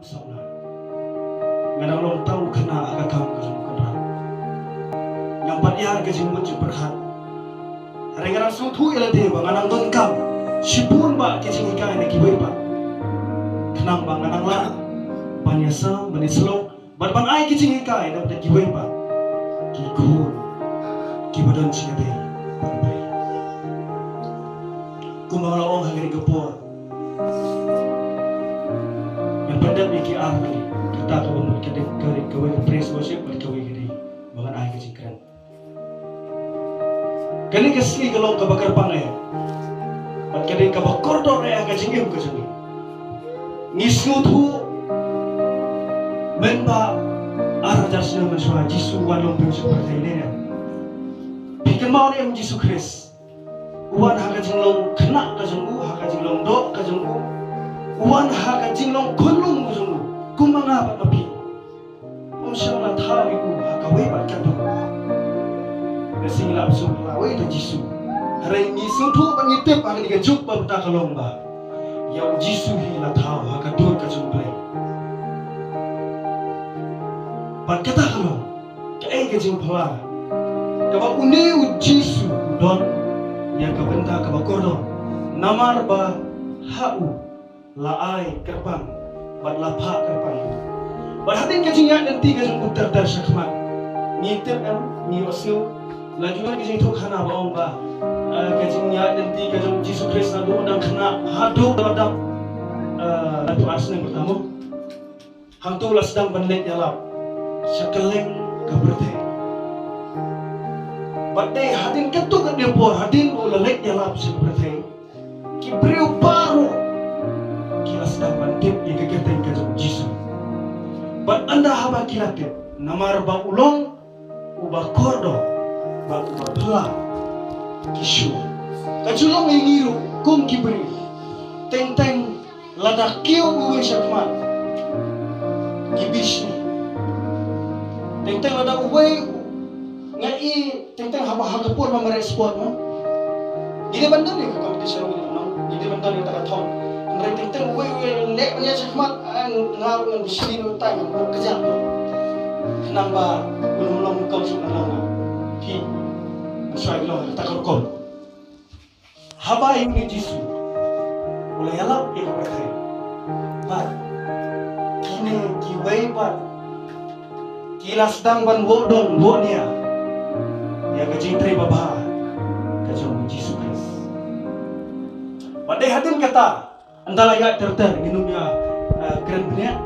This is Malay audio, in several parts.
sauna nganang long tahu kena agak kamu kasih kena yang pada harga jeng muncul berhat hari nganang suatu ialah dewa nganang don kam sibun ba kecing ikan ini kibai ba kenang ba nganang lah banyasa menislo bat ban ai kecing ikan ini dapat kibai ba kikun kibadan ciabe berbai kumala ong hari gepor yang pada biki arti kita kau kedek kering kau praise worship berkau gini bahkan ai kecing keren kini kesini kalau kebakar pangai bat kini kebakar dor yang kecing im kecing ngisnu tu memba arah jasnya mensuah Yesus walong bensu pertanyaan bikin mau ni Yesus Kristus uan hak jinglong kena kajengku hak jinglong dok kajengku uan hak jinglong kunlung kajengku kumanga bat mapi umsyang la tawiku hak away bat kadu sing lap sum lawe to Yesus hari ni sutu pangitip ang ni kajuk ba ta kalong ba ya Yesus hi la thaw hak dur kajeng blai bat kata kalong ke ai kajeng phawa ka ba uni Yesus don ya ka benda ka ba kordo namar ba hau laai kerpang bat la pha kerpang bat hatin kajeng ya nanti kajeng putar dar syakmat ngitip ni osnu lajuan kecing tu kena baong ba, kecingnya nanti kecing Yesus Kristus nado dan kena hadu dalam latu asne bertamu, hang tu lah sedang benlek jalap, sekeleng keberte. Badai hadin ketuk ke depor, hadin ulalek jalap seberte, kibriu baru, kila sedang bandit yang kekerten kecing Yesus. Bad anda haba kilatip, namar ba ulong, ubah kordo. Batu bala kishu kajulong ingiru kum kibri teng teng ladak kiu uwe syakmat kibishni teng teng ladak uwe ngai teng teng haba hagapur mamare sport mo gide bandar ni competition ni no gide bandar ni takathon andre teng teng uwe lek nya syakmat ngal ngan bishni no tay mo kejang nang ba ulung kau su nang ki soal lo takut kau haba ini Yesus mulai alap ia berkata bat kini kiwai bat kila sedang ban bodong bodnya ya kecing tri bapa kacau Yesus Kristus badai hatin kata antara ya terter minumnya keren punya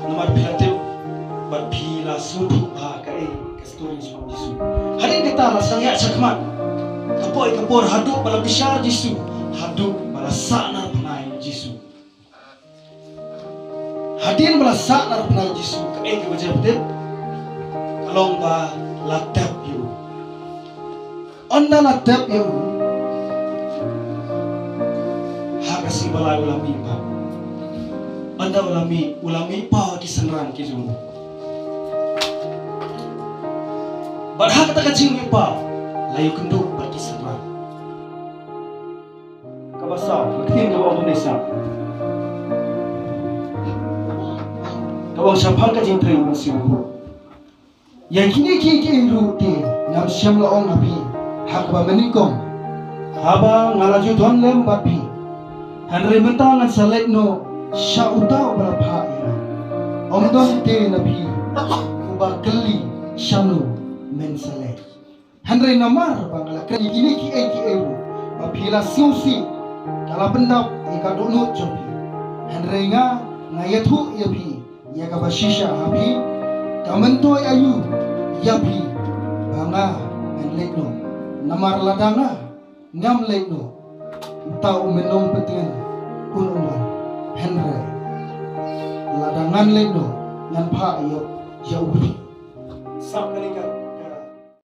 nomor pilatif bat pila sudu kai kestori Yesus hari kita lasang ya sakmat kapoi kapor haduk bala besar Yesus haduk bala saknar penai Yesus hadin bala saknar penai Yesus ke baca betul kalong ba latap you onda latap you hakasi bala ulami ba anda ulami pa kisanran kijung berhak tak kacing pa layu kenduk bagi serang kabasa makin ke Indonesia kawang syapang kacing tri musim yang kini rute nam syam laong api hak ba menikong haba ngalaju don lem bapi hanre mentang ngan salek no sya utau berapa ya om don te nabi uba keli syanu mensale Henry namar bangala kini ki ewu apila siusi kala benda ika dono jobi Henry nga ngayathu yabi ya ka bashisha habi kamento ayu yabi banga enlekno namar ladanga ngam lekno tau menong petien kunungan Henry ladangan lekno ngan pha yo jauh sam kanika